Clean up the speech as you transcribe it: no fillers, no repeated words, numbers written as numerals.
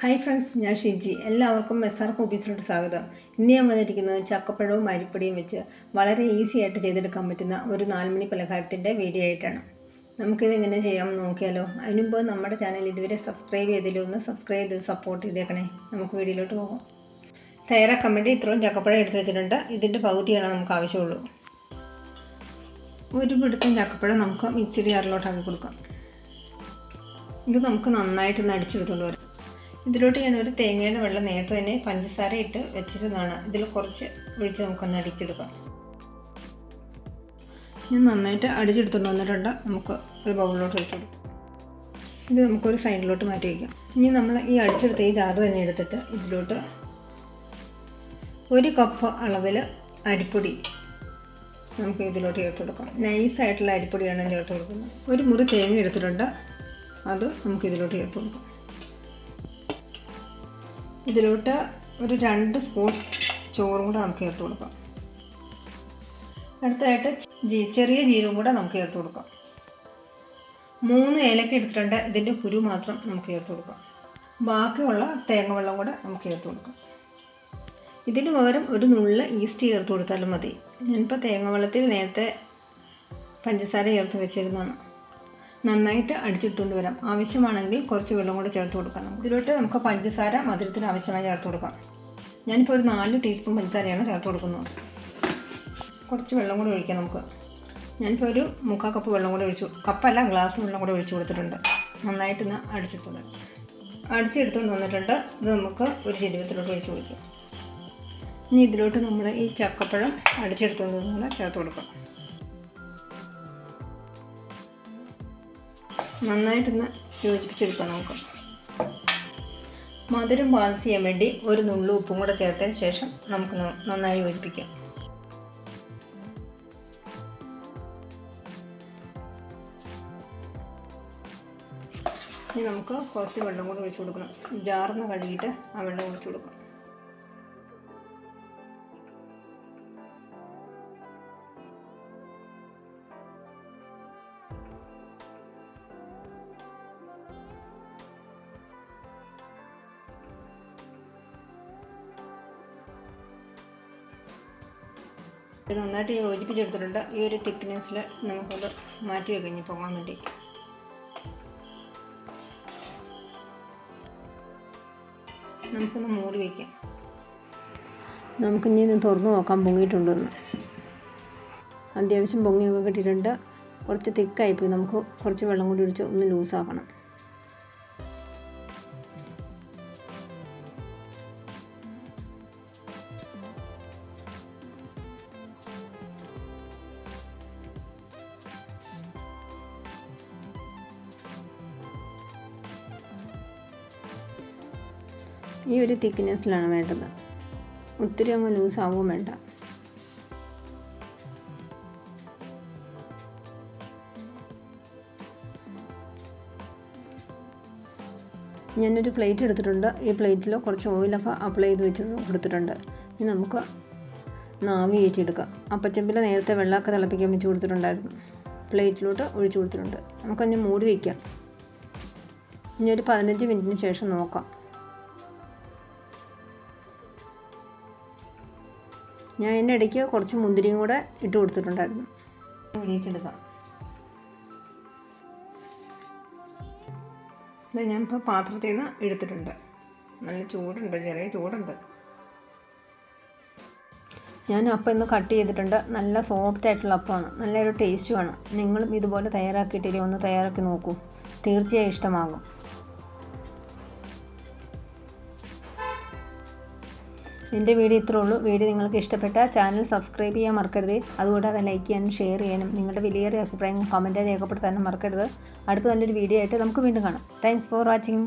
Hi friends, ഞാൻ ഷിജി. എല്ലാവർക്കും SR ഹോബീസിലോട്ട് സ്വാഗതം. ഇന്ന് ഞാൻ വന്നിരിക്കുന്നത് ചക്കപ്പഴവും അരിപ്പൊടിയും വെച്ച് വളരെ ഈസി ആയിട്ട് ചെയ്തെടുക്കാൻ പറ്റുന്ന ഒരു 4 മണി പലഹാരത്തിൻ്റെ വീഡിയോ ആയിട്ടാണ്. നമുക്കിത് എങ്ങനെ ചെയ്യാമെന്ന് നോക്കിയാലോ. അതിനുമുമ്പ് നമ്മുടെ ചാനൽ ഇതുവരെ സബ്സ്ക്രൈബ് ചെയ്തില്ല, ഒന്ന് സബ്സ്ക്രൈബ് ചെയ്ത് സപ്പോർട്ട് ചെയ്തേക്കണേ. നമുക്ക് വീഡിയോയിലോട്ട് പോകാം. തയ്യാറാക്കാൻ വേണ്ടി ഇത്രയും ചക്കപ്പഴം എടുത്ത് വെച്ചിട്ടുണ്ട്. ഇതിൻ്റെ പകുതിയാണ് നമുക്ക് ആവശ്യമുള്ളൂ. ഒരു പിടുത്തം ചക്കപ്പഴം നമുക്ക് മിക്സിയുടെ ജാറിലോട്ടാക്കി കൊടുക്കാം. ഇത് നമുക്ക് നന്നായിട്ടൊന്ന് അടിച്ചെടുത്തുകൊണ്ട് വരാം. ഇതിലോട്ട് ഞാനൊരു തേങ്ങയുടെ വെള്ളം നേരത്തെ തന്നെ പഞ്ചസാര ഇട്ട് വെച്ചിരുന്നതാണ്. ഇതിൽ കുറച്ച് ഒഴിച്ച് നമുക്കൊന്ന് അടിച്ചെടുക്കാം. ഞാൻ നന്നായിട്ട് അടിച്ചെടുത്തുകൊണ്ട് വന്നിട്ടുണ്ട്. നമുക്ക് ഒരു ബൗളിലോട്ട് ഒഴിച്ചു കൊടുക്കാം. ഇത് നമുക്കൊരു സൈഡിലോട്ട് മാറ്റി വയ്ക്കാം. ഇനി നമ്മൾ ഈ അടിച്ചെടുത്ത ഈ ജാറ് തന്നെ എടുത്തിട്ട് ഇതിലോട്ട് 1 കപ്പ് അളവിൽ അരിപ്പൊടി നമുക്ക് ഇതിലോട്ട് ചേർത്ത് കൊടുക്കാം. നൈസായിട്ടുള്ള അരിപ്പൊടിയാണ് ചേർത്ത് കൊടുക്കുന്നത്. ഒരു മുറി തേങ്ങ എടുത്തിട്ടുണ്ട്, അത് നമുക്ക് ഇതിലോട്ട് ചേർത്ത് കൊടുക്കാം. ഇതിലോട്ട് ഒരു 2 സ്പൂൺ ചോറും കൂടെ നമുക്ക് ചേർത്ത് കൊടുക്കാം. അടുത്തതായിട്ട് ചെറിയ ജീരകം കൂടെ നമുക്ക് ചേർത്ത് കൊടുക്കാം. 3 ഏലക്ക എടുത്തിട്ടുണ്ട്. ഇതിൻ്റെ കുരു മാത്രം നമുക്ക് ചേർത്ത് കൊടുക്കാം. ബാക്കിയുള്ള തേങ്ങ വെള്ളം കൂടെ നമുക്ക് ചേർത്ത് കൊടുക്കാം. ഇതിന് പകരം ഒരു നുള്ള് ഈസ്റ്റ് ചേർത്ത് കൊടുത്താലും മതി. ഞാനിപ്പോൾ തേങ്ങ വെള്ളത്തിൽ നേരത്തെ പഞ്ചസാര ചേർത്ത് വെച്ചിരുന്നതാണ്. നന്നായിട്ട് അടിച്ചെടുത്തുകൊണ്ട് വരാം. ആവശ്യമാണെങ്കിൽ കുറച്ച് വെള്ളം കൂടെ ചേർത്ത് കൊടുക്കാം. ഇതിലോട്ട് നമുക്ക് പഞ്ചസാര മധുരത്തിന് ആവശ്യമായി ചേർത്ത് കൊടുക്കാം. ഞാനിപ്പോൾ ഒരു 4 ടീസ്പൂൺ പഞ്ചസാരയാണ് ചേർത്ത് കൊടുക്കുന്നത്. കുറച്ച് വെള്ളം കൂടെ ഒഴിക്കാം നമുക്ക്. ഞാനിപ്പോൾ ഒരു 3/4 കപ്പ് വെള്ളം കൂടെ ഒഴിച്ചു, കപ്പല്ല ഗ്ലാസ് വെള്ളം കൂടെ ഒഴിച്ചു കൊടുത്തിട്ടുണ്ട്. നന്നായിട്ടൊന്ന് അടിച്ചെടുത്തുകൊണ്ട് വന്നിട്ടുണ്ട്. ഇത് നമുക്ക് ഒരു ചെരുവത്തിലോട്ട് ഒഴിച്ച് കൊടുക്കാം. ഇനി ഇതിലോട്ട് നമ്മൾ ഈ ചക്കപ്പഴം അടിച്ചെടുത്തുകൊണ്ട് വന്നാൽ ചേർത്ത് കൊടുക്കാം. നന്നായിട്ടൊന്ന് യോജിപ്പിച്ചെടുക്കാം നമുക്ക്. മധുരം ബാലൻസ് ചെയ്യാൻ വേണ്ടി ഒരു നുള്ളു ഉപ്പും കൂടെ ചേർത്തതിന് ശേഷം നമുക്ക് നന്നായി യോജിപ്പിക്കാം. ഇനി നമുക്ക് കുറച്ച് വെള്ളം കൂടെ ഒഴിച്ചു കൊടുക്കണം. ജാറിന്ന് കഴുകിയിട്ട് ആ വെള്ളം ഒഴിച്ചു കൊടുക്കണം. ഇത് നന്നായിട്ട് യോജിപ്പിച്ചെടുത്തിട്ടുണ്ട്. ഈ ഒരു തിക്നെസ്സിൽ നമുക്കത് മാറ്റി വെക്കഴിഞ്ഞ് പോകാൻ വേണ്ടി. നമുക്കൊന്ന് മൂടി വയ്ക്കാം. നമുക്കിനി ഇത് തുറന്ന് നോക്കാം പൊങ്ങിയിട്ടുണ്ടെന്ന്. അത്യാവശ്യം പൊങ്ങിയൊക്കെ കിട്ടിയിട്ടുണ്ട്. കുറച്ച് തിക്കായിപ്പോയി. നമുക്ക് കുറച്ച് വെള്ളം കൂടി ഒഴിച്ച് ഒന്ന് ലൂസാക്കണം. ഈ ഒരു തിക്നെസ്സിലാണ് വേണ്ടത്. ഒത്തിരി അങ്ങ് ലൂസാവുകയും വേണ്ട. ഞാനൊരു പ്ലേറ്റ് എടുത്തിട്ടുണ്ട്. ഈ പ്ലേറ്റിൽ കുറച്ച് ഓയിലൊക്കെ അപ്ലൈ ചെയ്ത് വെച്ച് കൊടുത്തിട്ടുണ്ട്. ഇനി നമുക്ക് ആവി കയറ്റിയെടുക്കാം. അപ്പച്ചമ്പിൽ നേരത്തെ വെള്ളമൊക്കെ തിളപ്പിക്കാൻ വെച്ച് കൊടുത്തിട്ടുണ്ടായിരുന്നു. പ്ലേറ്റിലോട്ട് ഒഴിച്ചു കൊടുത്തിട്ടുണ്ട്. നമുക്കതിന് മൂടി വയ്ക്കാം. ഇനി ഒരു 15 മിനിറ്റിന് ശേഷം നോക്കാം. ഞാൻ അതിൻ്റെ ഇടയ്ക്ക് കുറച്ച് മുന്തിരിയും കൂടെ ഇട്ട് കൊടുത്തിട്ടുണ്ടായിരുന്നു. വിരിയിച്ചെടുക്കാം. ഇത് ഞാനിപ്പോൾ പാത്രത്തിൽ നിന്ന് എടുത്തിട്ടുണ്ട്. നല്ല ചൂടുണ്ട്, ചെറിയ ചൂടുണ്ട്. ഞാൻ അപ്പം ഇന്ന് കട്ട് ചെയ്തിട്ടുണ്ട്. നല്ല സോഫ്റ്റ് ആയിട്ടുള്ള അപ്പമാണ്, നല്ലൊരു ടേസ്റ്റുമാണ്. നിങ്ങളും ഇതുപോലെ തയ്യാറാക്കിയിട്ടില്ലേ, ഒന്ന് തയ്യാറാക്കി നോക്കൂ. തീർച്ചയായും ഇഷ്ടമാകും. എൻ്റെ വീഡിയോ ഇത്രേ ഉള്ളൂ. വീഡിയോ നിങ്ങൾക്ക് ഇഷ്ടപ്പെട്ട ചാനൽ സബ്സ്ക്രൈബ് ചെയ്യാൻ മറക്കരുത്. അതുകൂടാതെ ലൈക്ക് ചെയ്യാനും ഷെയർ ചെയ്യാനും നിങ്ങളുടെ വിലയേറിയ അഭിപ്രായം കമൻറ്റായി രേഖപ്പെടുത്താനും മറക്കരുത്. അടുത്ത നല്ലൊരു വീഡിയോ ആയിട്ട് നമുക്ക് വീണ്ടും കാണാം. Thanks for watching.